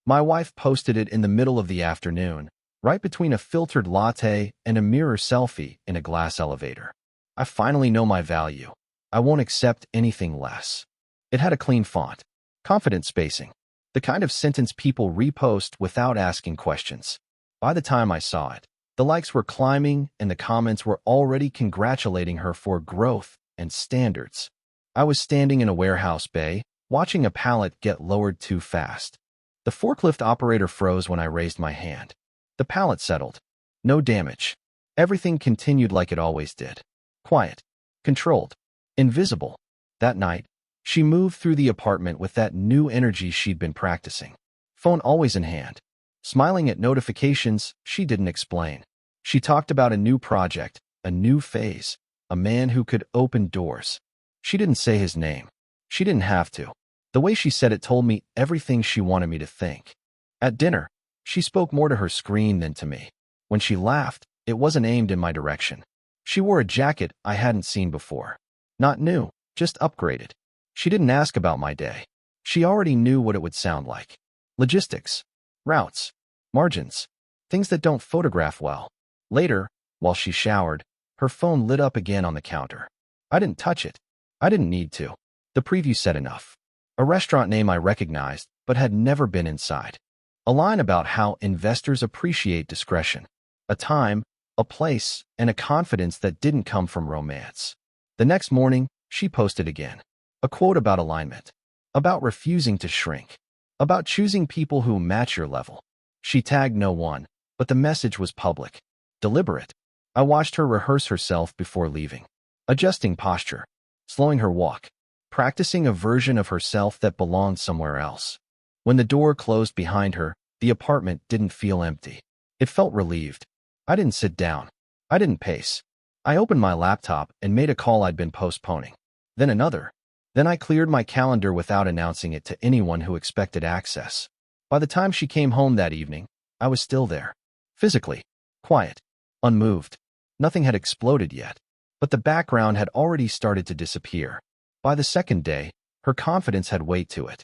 My wife posted it in the middle of the afternoon, right between a filtered latte and a mirror selfie in a glass elevator. I finally know my value. I won't accept anything less. It had a clean font, confident spacing, the kind of sentence people repost without asking questions. By the time I saw it, the likes were climbing and the comments were already congratulating her for growth and standards. I was standing in a warehouse bay, watching a pallet get lowered too fast. The forklift operator froze when I raised my hand. The pallet settled. No damage. Everything continued like it always did. Quiet. Controlled. Invisible. That night, she moved through the apartment with that new energy she'd been practicing. Phone always in hand. Smiling at notifications she didn't explain. She talked about a new project, a new phase, a man who could open doors. She didn't say his name. She didn't have to. The way she said it told me everything she wanted me to think. At dinner, she spoke more to her screen than to me. When she laughed, it wasn't aimed in my direction. She wore a jacket I hadn't seen before. Not new, just upgraded. She didn't ask about my day. She already knew what it would sound like. Logistics, routes, margins, things that don't photograph well. Later, while she showered, her phone lit up again on the counter. I didn't touch it. I didn't need to. The preview said enough. A restaurant name I recognized, but had never been inside. A line about how investors appreciate discretion. A time, a place, and a confidence that didn't come from romance. The next morning, she posted again. A quote about alignment. About refusing to shrink. About choosing people who match your level. She tagged no one, but the message was public. Deliberate. I watched her rehearse herself before leaving. Adjusting posture. Slowing her walk. Practicing a version of herself that belonged somewhere else. When the door closed behind her, the apartment didn't feel empty. It felt relieved. I didn't sit down. I didn't pace. I opened my laptop and made a call I'd been postponing. Then another. Then I cleared my calendar without announcing it to anyone who expected access. By the time she came home that evening, I was still there. Physically. Quiet. Unmoved. Nothing had exploded yet. But the background had already started to disappear. By the second day, her confidence had weight to it.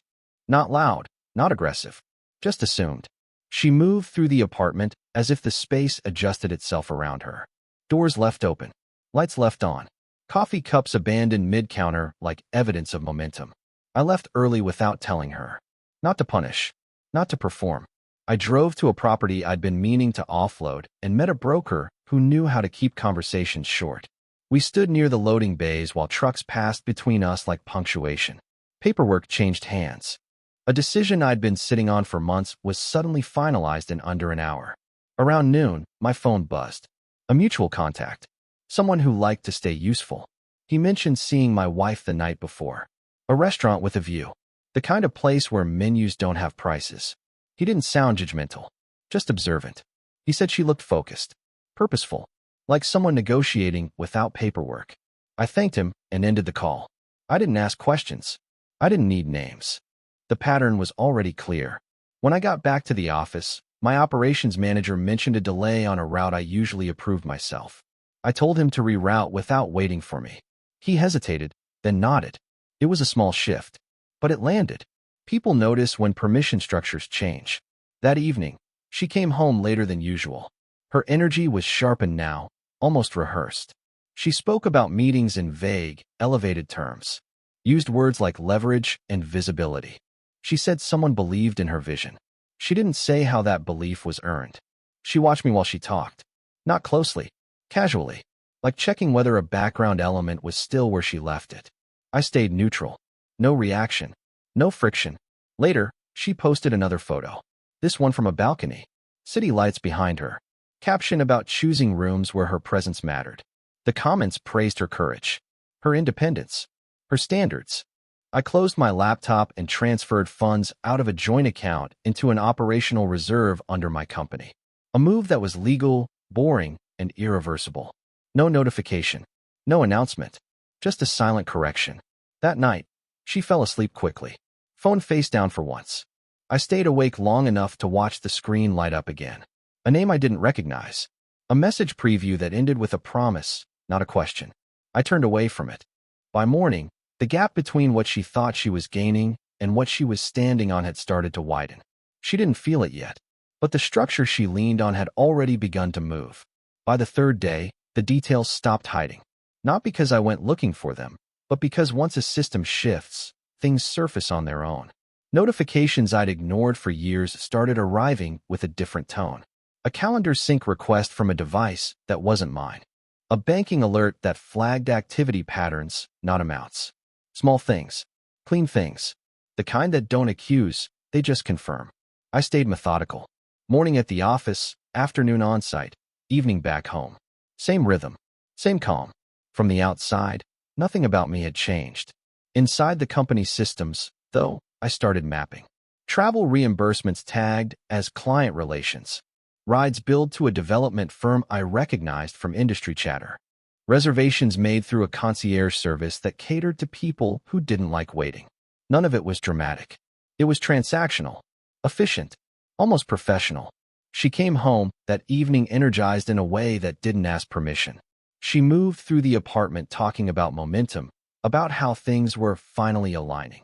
Not loud, not aggressive. Just assumed. She moved through the apartment as if the space adjusted itself around her. Doors left open. Lights left on. Coffee cups abandoned mid-counter like evidence of momentum. I left early without telling her. Not to punish. Not to perform. I drove to a property I'd been meaning to offload and met a broker who knew how to keep conversations short. We stood near the loading bays while trucks passed between us like punctuation. Paperwork changed hands. A decision I'd been sitting on for months was suddenly finalized in under an hour. Around noon, my phone buzzed. A mutual contact. Someone who liked to stay useful. He mentioned seeing my wife the night before. A restaurant with a view. The kind of place where menus don't have prices. He didn't sound judgmental, just observant. He said she looked focused, purposeful, like someone negotiating without paperwork. I thanked him and ended the call. I didn't ask questions. I didn't need names. The pattern was already clear. When I got back to the office, my operations manager mentioned a delay on a route I usually approved myself. I told him to reroute without waiting for me. He hesitated, then nodded. It was a small shift, but it landed. People notice when permission structures change. That evening, she came home later than usual. Her energy was sharpened now, almost rehearsed. She spoke about meetings in vague, elevated terms. Used words like leverage and visibility. She said someone believed in her vision. She didn't say how that belief was earned. She watched me while she talked. Not closely, casually, like checking whether a background element was still where she left it. I stayed neutral. No reaction. No friction. Later, she posted another photo. This one from a balcony. City lights behind her. Caption about choosing rooms where her presence mattered. The comments praised her courage, her independence, her standards. I closed my laptop and transferred funds out of a joint account into an operational reserve under my company. A move that was legal, boring, and irreversible. No notification. No announcement. Just a silent correction. That night, she fell asleep quickly. Phone face down for once. I stayed awake long enough to watch the screen light up again. A name I didn't recognize. A message preview that ended with a promise, not a question. I turned away from it. By morning, the gap between what she thought she was gaining and what she was standing on had started to widen. She didn't feel it yet, but the structure she leaned on had already begun to move. By the third day, the details stopped hiding. Not because I went looking for them, but because once a system shifts, things surface on their own. Notifications I'd ignored for years started arriving with a different tone. A calendar sync request from a device that wasn't mine. A banking alert that flagged activity patterns, not amounts. Small things. Clean things. The kind that don't accuse, they just confirm. I stayed methodical. Morning at the office, afternoon on-site, evening back home. Same rhythm. Same calm. From the outside, nothing about me had changed. Inside the company's systems, though, I started mapping. Travel reimbursements tagged as client relations. Rides billed to a development firm I recognized from industry chatter. Reservations made through a concierge service that catered to people who didn't like waiting. None of it was dramatic. It was transactional, efficient, almost professional. She came home that evening energized in a way that didn't ask permission. She moved through the apartment talking about momentum, about how things were finally aligning.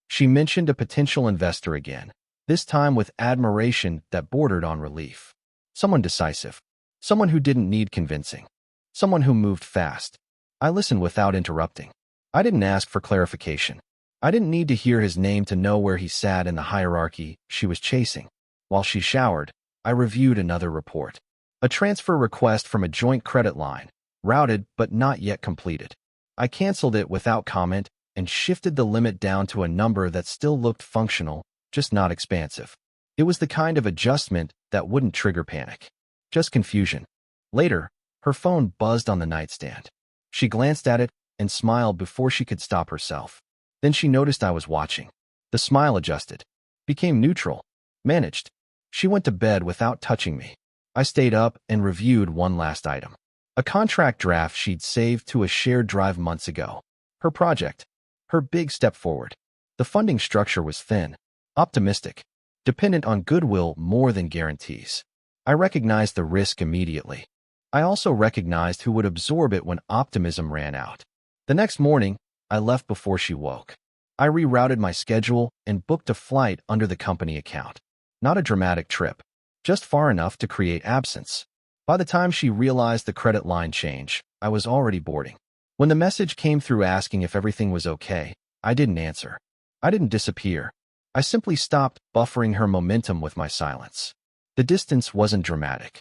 She mentioned a potential investor again, this time with admiration that bordered on relief. Someone decisive. Someone who didn't need convincing. Someone who moved fast. I listened without interrupting. I didn't ask for clarification. I didn't need to hear his name to know where he sat in the hierarchy she was chasing. While she showered, I reviewed another report. A transfer request from a joint credit line, routed but not yet completed. I canceled it without comment and shifted the limit down to a number that still looked functional, just not expansive. It was the kind of adjustment that wouldn't trigger panic, just confusion. Later, her phone buzzed on the nightstand. She glanced at it and smiled before she could stop herself. Then she noticed I was watching. The smile adjusted, became neutral, managed. She went to bed without touching me. I stayed up and reviewed one last item. A contract draft she'd saved to a shared drive months ago. Her project. Her big step forward. The funding structure was thin, optimistic, dependent on goodwill more than guarantees. I recognized the risk immediately. I also recognized who would absorb it when optimism ran out. The next morning, I left before she woke. I rerouted my schedule and booked a flight under the company account. Not a dramatic trip, just far enough to create absence. By the time she realized the credit line change, I was already boarding. When the message came through asking if everything was okay, I didn't answer. I didn't disappear. I simply stopped buffering her momentum with my silence. The distance wasn't dramatic.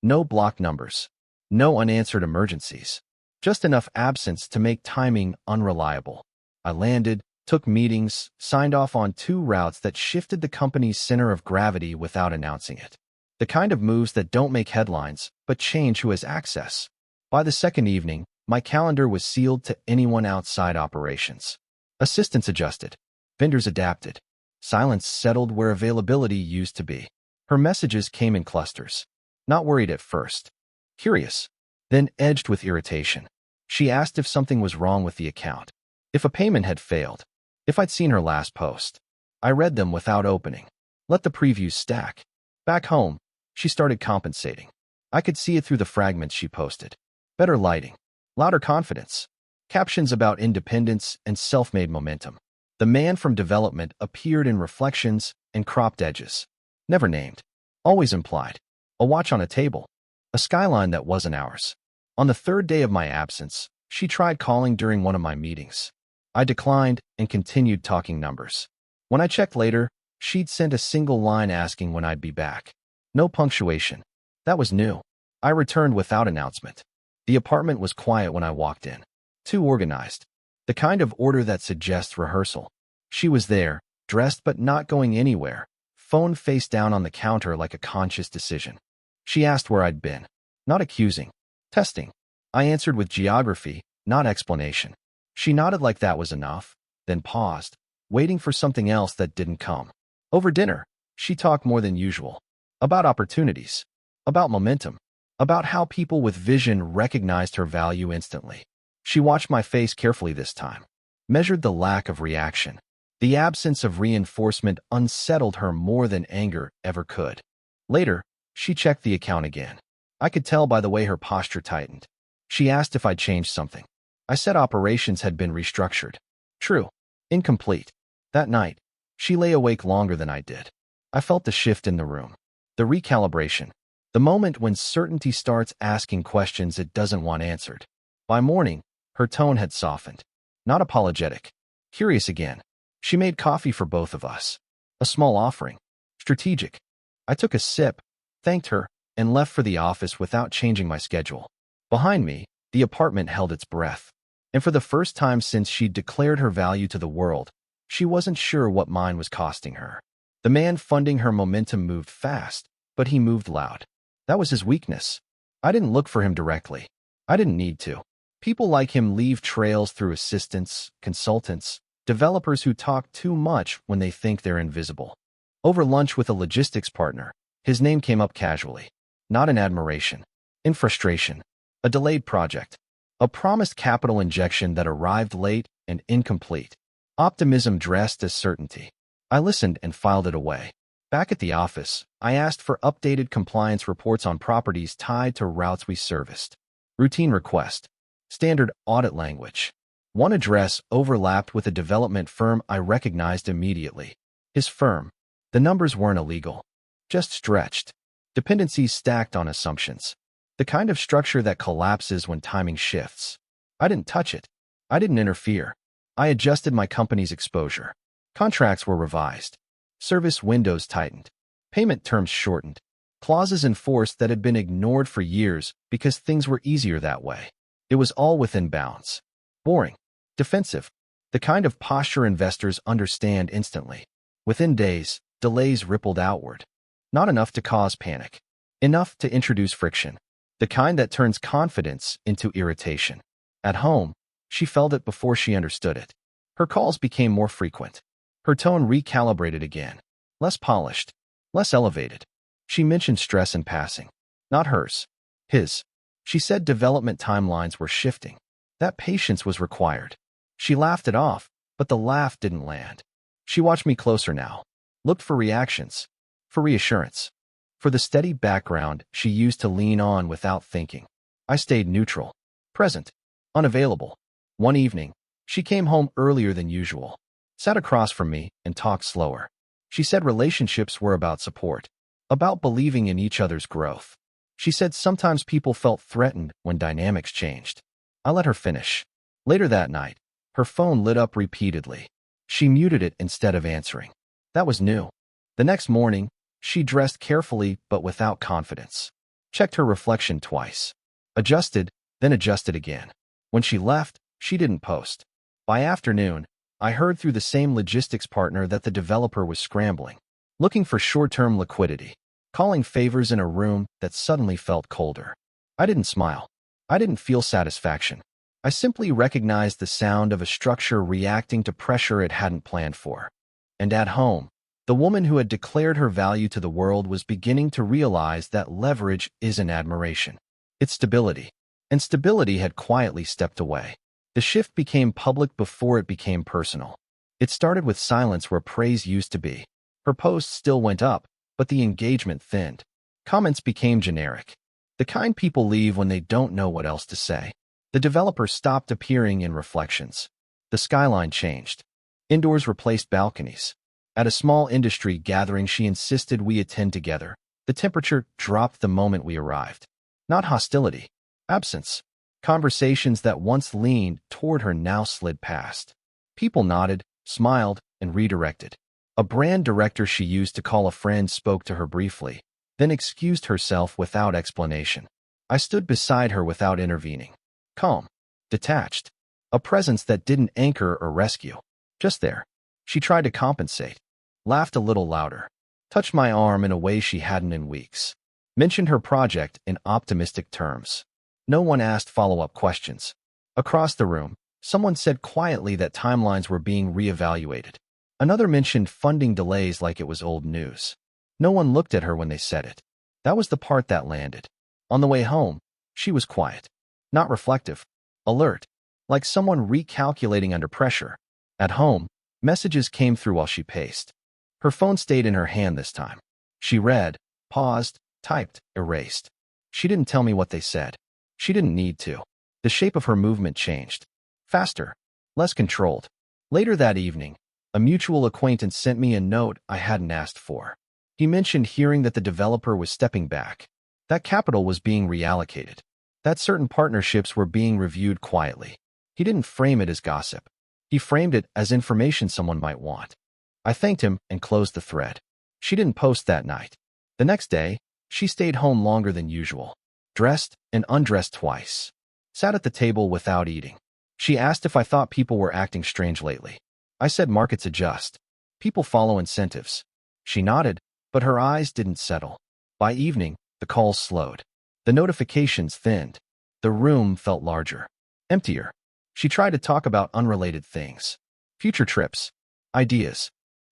No blocked numbers. No unanswered emergencies. Just enough absence to make timing unreliable. I landed, took meetings, signed off on 2 routes that shifted the company's center of gravity without announcing it. The kind of moves that don't make headlines, but change who has access. By the second evening, my calendar was sealed to anyone outside operations. Assistants adjusted. Vendors adapted. Silence settled where availability used to be. Her messages came in clusters. Not worried at first. Curious. Then edged with irritation. She asked if something was wrong with the account. If a payment had failed. If I'd seen her last post. I read them without opening. Let the previews stack. Back home, she started compensating. I could see it through the fragments she posted. Better lighting. Louder confidence. Captions about independence and self-made momentum. The man from development appeared in reflections and cropped edges. Never named. Always implied. A watch on a table. A skyline that wasn't ours. On the third day of my absence, she tried calling during one of my meetings. I declined and continued talking numbers. When I checked later, she'd sent a single line asking when I'd be back. No punctuation. That was new. I returned without announcement. The apartment was quiet when I walked in. Too organized. The kind of order that suggests rehearsal. She was there, dressed but not going anywhere, phone face down on the counter like a conscious decision. She asked where I'd been. Not accusing. Testing. I answered with geography, not explanation. She nodded like that was enough, then paused, waiting for something else that didn't come. Over dinner, she talked more than usual. About opportunities. About momentum. About how people with vision recognized her value instantly. She watched my face carefully this time. Measured the lack of reaction. The absence of reinforcement unsettled her more than anger ever could. Later, she checked the account again. I could tell by the way her posture tightened. She asked if I'd changed something. I said operations had been restructured. True. Incomplete. That night, she lay awake longer than I did. I felt the shift in the room. The recalibration. The moment when certainty starts asking questions it doesn't want answered. By morning, her tone had softened. Not apologetic. Curious again. She made coffee for both of us. A small offering. Strategic. I took a sip, thanked her, and left for the office without changing my schedule. Behind me, the apartment held its breath. And for the first time since she'd declared her value to the world, she wasn't sure what mine was costing her. The man funding her momentum moved fast, but he moved loud. That was his weakness. I didn't look for him directly. I didn't need to. People like him leave trails through assistants, consultants, developers who talk too much when they think they're invisible. Over lunch with a logistics partner, his name came up casually. Not in admiration. In frustration. A delayed project. A promised capital injection that arrived late and incomplete. Optimism dressed as certainty. I listened and filed it away. Back at the office, I asked for updated compliance reports on properties tied to routes we serviced. Routine request. Standard audit language. One address overlapped with a development firm I recognized immediately. His firm. The numbers weren't illegal. Just stretched. Dependencies stacked on assumptions. The kind of structure that collapses when timing shifts. I didn't touch it. I didn't interfere. I adjusted my company's exposure. Contracts were revised. Service windows tightened. Payment terms shortened. Clauses enforced that had been ignored for years because things were easier that way. It was all within bounds. Boring. Defensive. The kind of posture investors understand instantly. Within days, delays rippled outward. Not enough to cause panic. Enough to introduce friction. The kind that turns confidence into irritation. At home, she felt it before she understood it. Her calls became more frequent. Her tone recalibrated again. Less polished. Less elevated. She mentioned stress in passing. Not hers. His. She said development timelines were shifting. That patience was required. She laughed it off, but the laugh didn't land. She watched me closer now. Looked for reactions. For reassurance. For the steady background she used to lean on without thinking. I stayed neutral. Present. Unavailable. One evening, she came home earlier than usual. Sat across from me and talked slower. She said relationships were about support. About believing in each other's growth. She said sometimes people felt threatened when dynamics changed. I let her finish. Later that night, her phone lit up repeatedly. She muted it instead of answering. That was new. The next morning, she dressed carefully but without confidence. Checked her reflection twice. Adjusted, then adjusted again. When she left, she didn't post. By afternoon, I heard through the same logistics partner that the developer was scrambling. Looking for short-term liquidity. Calling favors in a room that suddenly felt colder. I didn't smile. I didn't feel satisfaction. I simply recognized the sound of a structure reacting to pressure it hadn't planned for. And at home, the woman who had declared her value to the world was beginning to realize that leverage isn't admiration. It's stability. And stability had quietly stepped away. The shift became public before it became personal. It started with silence where praise used to be. Her posts still went up, but the engagement thinned. Comments became generic. The kind people leave when they don't know what else to say. The developer stopped appearing in reflections. The skyline changed. Indoors replaced balconies. At a small industry gathering she insisted we attend together. The temperature dropped the moment we arrived. Not hostility. Absence. Conversations that once leaned toward her now slid past. People nodded, smiled, and redirected. A brand director she used to call a friend spoke to her briefly, then excused herself without explanation. I stood beside her without intervening. Calm. Detached. A presence that didn't anchor or rescue. Just there. She tried to compensate. Laughed a little louder. Touched my arm in a way she hadn't in weeks. Mentioned her project in optimistic terms. No one asked follow-up questions. Across the room, someone said quietly that timelines were being reevaluated. Another mentioned funding delays like it was old news. No one looked at her when they said it. That was the part that landed. On the way home, she was quiet. Not reflective. Alert. Like someone recalculating under pressure. At home, messages came through while she paced. Her phone stayed in her hand this time. She read, paused, typed, erased. She didn't tell me what they said. She didn't need to. The shape of her movement changed. Faster. Less controlled. Later that evening, a mutual acquaintance sent me a note I hadn't asked for. He mentioned hearing that the developer was stepping back, that capital was being reallocated, that certain partnerships were being reviewed quietly. He didn't frame it as gossip. He framed it as information someone might want. I thanked him and closed the thread. She didn't post that night. The next day, she stayed home longer than usual, dressed and undressed twice, sat at the table without eating. She asked if I thought people were acting strange lately. I said markets adjust. People follow incentives. She nodded, but her eyes didn't settle. By evening, the calls slowed. The notifications thinned. The room felt larger, emptier. She tried to talk about unrelated things. Future trips, ideas,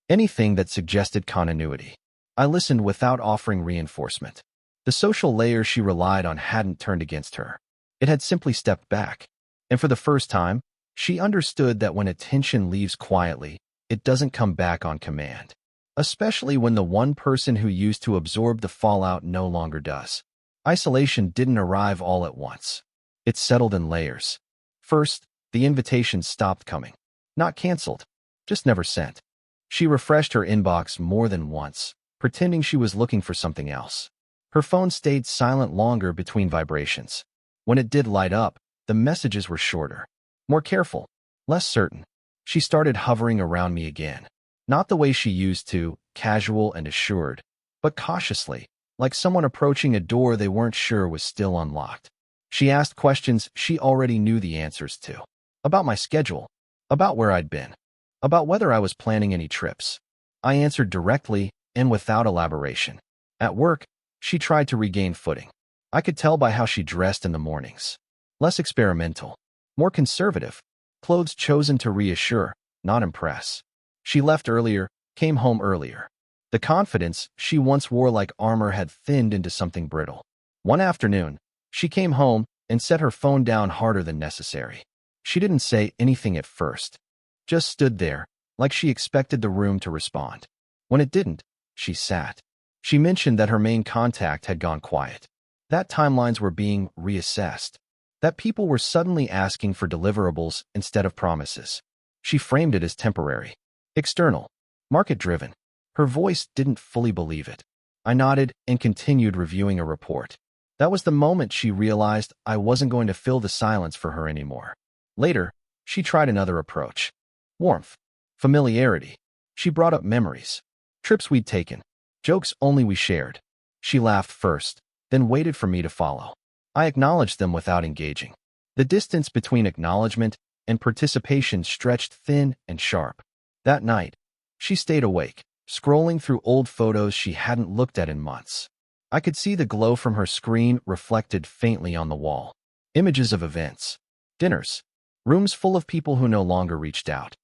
anything that suggested continuity. I listened without offering reinforcement. The social layer she relied on hadn't turned against her. It had simply stepped back. And for the first time, she understood that when attention leaves quietly, it doesn't come back on command. Especially when the one person who used to absorb the fallout no longer does. Isolation didn't arrive all at once. It settled in layers. First, the invitations stopped coming. Not canceled, just never sent. She refreshed her inbox more than once, pretending she was looking for something else. Her phone stayed silent longer between vibrations. When it did light up, the messages were shorter, more careful, less certain. She started hovering around me again. Not the way she used to, casual and assured, but cautiously, like someone approaching a door they weren't sure was still unlocked. She asked questions she already knew the answers to. About my schedule, about where I'd been, about whether I was planning any trips. I answered directly and without elaboration. At work, she tried to regain footing. I could tell by how she dressed in the mornings. Less experimental, more conservative, clothes chosen to reassure, not impress. She left earlier, came home earlier. The confidence she once wore like armor had thinned into something brittle. One afternoon, she came home and set her phone down harder than necessary. She didn't say anything at first, just stood there, like she expected the room to respond. When it didn't, she sat. She mentioned that her main contact had gone quiet, that timelines were being reassessed, that people were suddenly asking for deliverables instead of promises. She framed it as temporary, external, market-driven. Her voice didn't fully believe it. I nodded and continued reviewing a report. That was the moment she realized I wasn't going to fill the silence for her anymore. Later, she tried another approach. Warmth, familiarity. She brought up memories, trips we'd taken, jokes only we shared. She laughed first, then waited for me to follow. I acknowledged them without engaging. The distance between acknowledgement and participation stretched thin and sharp. That night, she stayed awake, scrolling through old photos she hadn't looked at in months. I could see the glow from her screen reflected faintly on the wall. Images of events, dinners, rooms full of people who no longer reached out.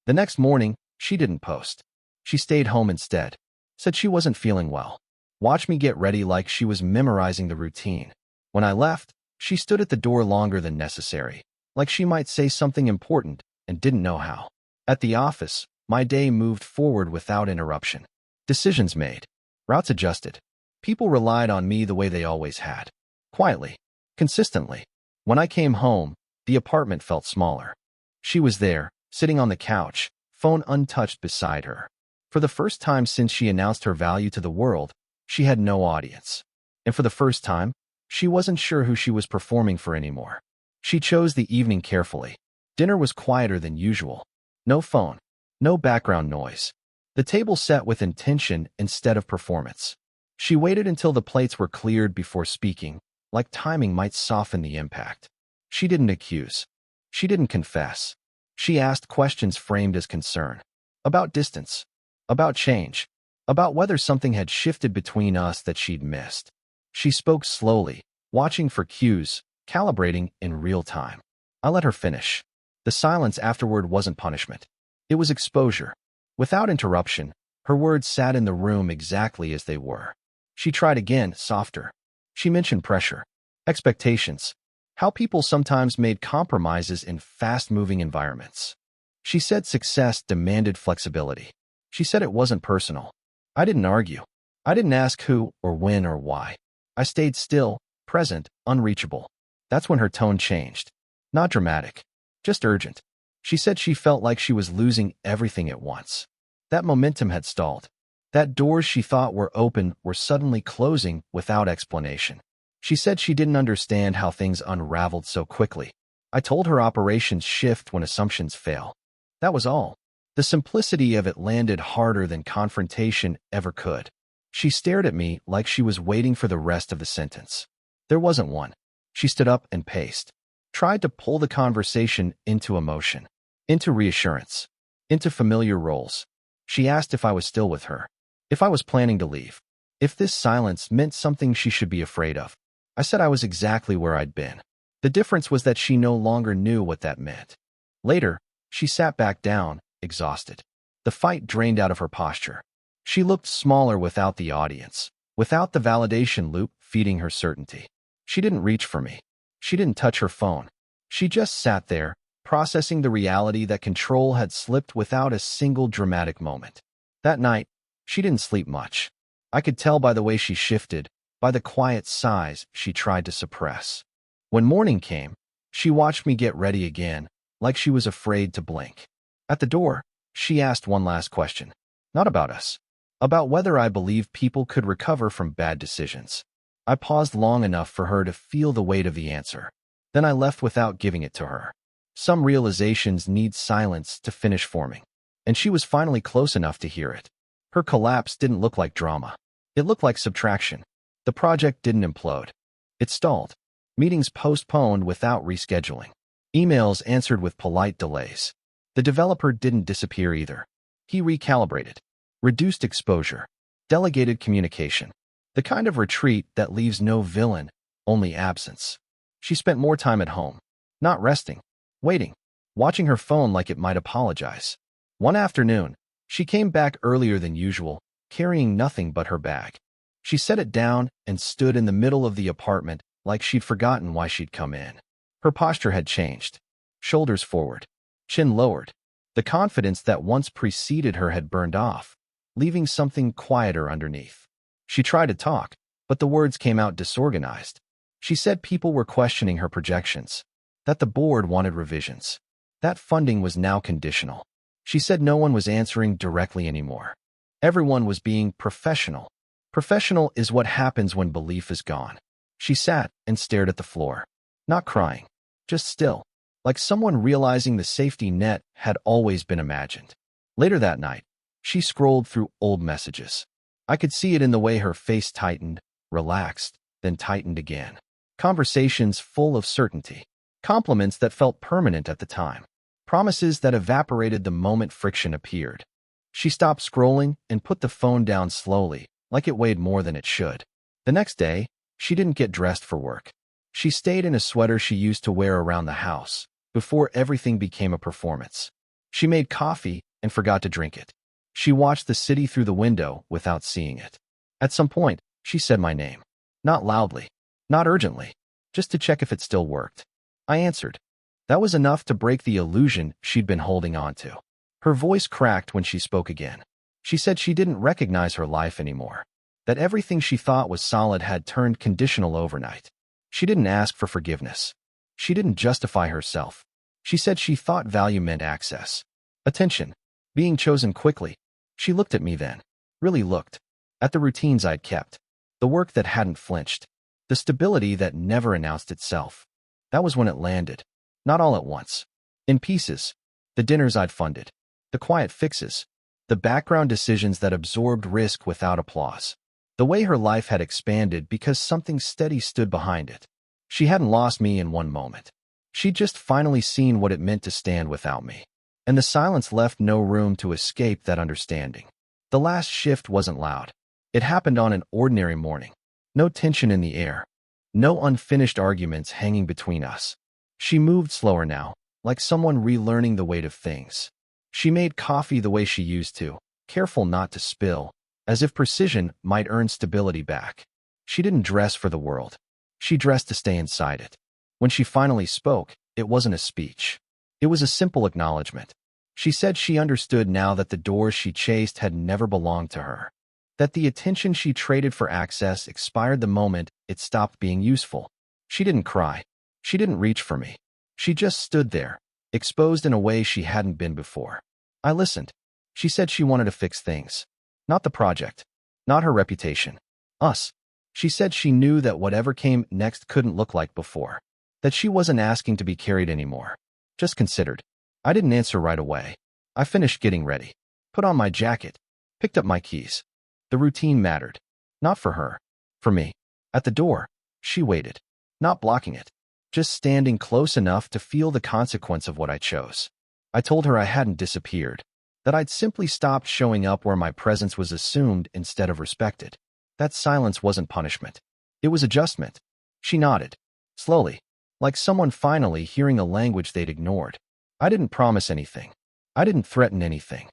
The next morning, she didn't post. She stayed home instead, said she wasn't feeling well. Watched me get ready like she was memorizing the routine. When I left, she stood at the door longer than necessary, like she might say something important and didn't know how. At the office, my day moved forward without interruption. Decisions made, routes adjusted. People relied on me the way they always had. Quietly, consistently. When I came home, the apartment felt smaller. She was there, sitting on the couch, phone untouched beside her. For the first time since she announced her value to the world, she had no audience. And for the first time, she wasn't sure who she was performing for anymore. She chose the evening carefully. Dinner was quieter than usual. No phone, no background noise. The table set with intention instead of performance. She waited until the plates were cleared before speaking, like timing might soften the impact. She didn't accuse. She didn't confess. She asked questions framed as concern. About distance. About change. About whether something had shifted between us that she'd missed. She spoke slowly, watching for cues, calibrating in real time. I let her finish. The silence afterward wasn't punishment. It was exposure. Without interruption, her words sat in the room exactly as they were. She tried again, softer. She mentioned pressure, expectations, how people sometimes made compromises in fast-moving environments. She said success demanded flexibility. She said it wasn't personal. I didn't argue. I didn't ask who or when or why. I stayed still, present, unreachable. That's when her tone changed. Not dramatic, just urgent. She said she felt like she was losing everything at once. That momentum had stalled. That doors she thought were open were suddenly closing without explanation. She said she didn't understand how things unraveled so quickly. I told her operations shift when assumptions fail. That was all. The simplicity of it landed harder than confrontation ever could. She stared at me like she was waiting for the rest of the sentence. There wasn't one. She stood up and paced. Tried to pull the conversation into emotion, into reassurance, into familiar roles. She asked if I was still with her, if I was planning to leave, if this silence meant something she should be afraid of. I said I was exactly where I'd been. The difference was that she no longer knew what that meant. Later, she sat back down, exhausted. The fight drained out of her posture. She looked smaller without the audience, without the validation loop feeding her certainty. She didn't reach for me. She didn't touch her phone. She just sat there, processing the reality that control had slipped without a single dramatic moment. That night, she didn't sleep much. I could tell by the way she shifted, by the quiet sighs she tried to suppress. When morning came, she watched me get ready again, like she was afraid to blink. At the door, she asked one last question. Not about us. About whether I believed people could recover from bad decisions. I paused long enough for her to feel the weight of the answer. Then I left without giving it to her. Some realizations need silence to finish forming. And she was finally close enough to hear it. Her collapse didn't look like drama. It looked like subtraction. The project didn't implode. It stalled. Meetings postponed without rescheduling. Emails answered with polite delays. The developer didn't disappear either. He recalibrated. Reduced exposure. Delegated communication. The kind of retreat that leaves no villain, only absence. She spent more time at home. Not resting. Waiting. Watching her phone like it might apologize. One afternoon, she came back earlier than usual, carrying nothing but her bag. She set it down and stood in the middle of the apartment like she'd forgotten why she'd come in. Her posture had changed. Shoulders forward. Chin lowered. The confidence that once preceded her had burned off, leaving something quieter underneath. She tried to talk, but the words came out disorganized. She said people were questioning her projections, that the board wanted revisions, that funding was now conditional. She said no one was answering directly anymore. Everyone was being professional. Professional is what happens when belief is gone. She sat and stared at the floor, not crying, just still, like someone realizing the safety net had always been imagined. Later that night, she scrolled through old messages. I could see it in the way her face tightened, relaxed, then tightened again. Conversations full of certainty. Compliments that felt permanent at the time. Promises that evaporated the moment friction appeared. She stopped scrolling and put the phone down slowly, like it weighed more than it should. The next day, she didn't get dressed for work. She stayed in a sweater she used to wear around the house, before everything became a performance. She made coffee and forgot to drink it. She watched the city through the window without seeing it. At some point, she said my name. Not loudly, not urgently, just to check if it still worked. I answered. That was enough to break the illusion she'd been holding on to. Her voice cracked when she spoke again. She said she didn't recognize her life anymore, that everything she thought was solid had turned conditional overnight. She didn't ask for forgiveness. She didn't justify herself. She said she thought value meant access, attention, being chosen quickly. She looked at me then, really looked, at the routines I'd kept, the work that hadn't flinched, the stability that never announced itself. That was when it landed, not all at once. In pieces, the dinners I'd funded, the quiet fixes, the background decisions that absorbed risk without applause. The way her life had expanded because something steady stood behind it. She hadn't lost me in one moment. She'd just finally seen what it meant to stand without me. And the silence left no room to escape that understanding. The last shift wasn't loud. It happened on an ordinary morning. No tension in the air. No unfinished arguments hanging between us. She moved slower now, like someone relearning the weight of things. She made coffee the way she used to, careful not to spill, as if precision might earn stability back. She didn't dress for the world. She dressed to stay inside it. When she finally spoke, it wasn't a speech. It was a simple acknowledgement. She said she understood now that the doors she chased had never belonged to her. That the attention she traded for access expired the moment it stopped being useful. She didn't cry. She didn't reach for me. She just stood there, exposed in a way she hadn't been before. I listened. She said she wanted to fix things. Not the project. Not her reputation. Us. She said she knew that whatever came next couldn't look like before. That she wasn't asking to be carried anymore. Just considered. I didn't answer right away. I finished getting ready. Put on my jacket. Picked up my keys. The routine mattered. Not for her. For me. At the door, she waited. Not blocking it. Just standing close enough to feel the consequence of what I chose. I told her I hadn't disappeared. That I'd simply stopped showing up where my presence was assumed instead of respected. That silence wasn't punishment. It was adjustment. She nodded. Slowly. Like someone finally hearing a language they'd ignored. I didn't promise anything. I didn't threaten anything.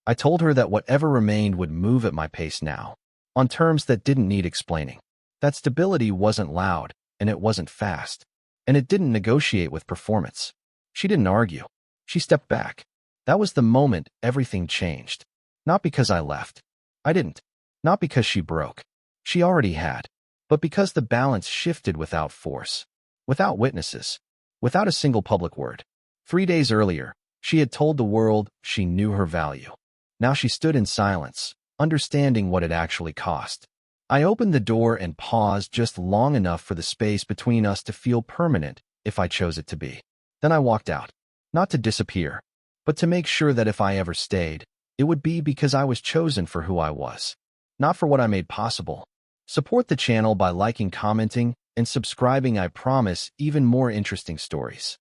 I told her that whatever remained would move at my pace now. On terms that didn't need explaining. That stability wasn't loud, and it wasn't fast. And it didn't negotiate with performance. She didn't argue. She stepped back. That was the moment everything changed. Not because I left. I didn't. Not because she broke. She already had. But because the balance shifted without force. Without witnesses. Without a single public word. 3 days earlier, she had told the world she knew her value. Now she stood in silence, understanding what it actually cost. I opened the door and paused just long enough for the space between us to feel permanent if I chose it to be. Then I walked out. Not to disappear, but to make sure that if I ever stayed, it would be because I was chosen for who I was. Not for what I made possible. Support the channel by liking, commenting, and subscribing. I promise even more interesting stories.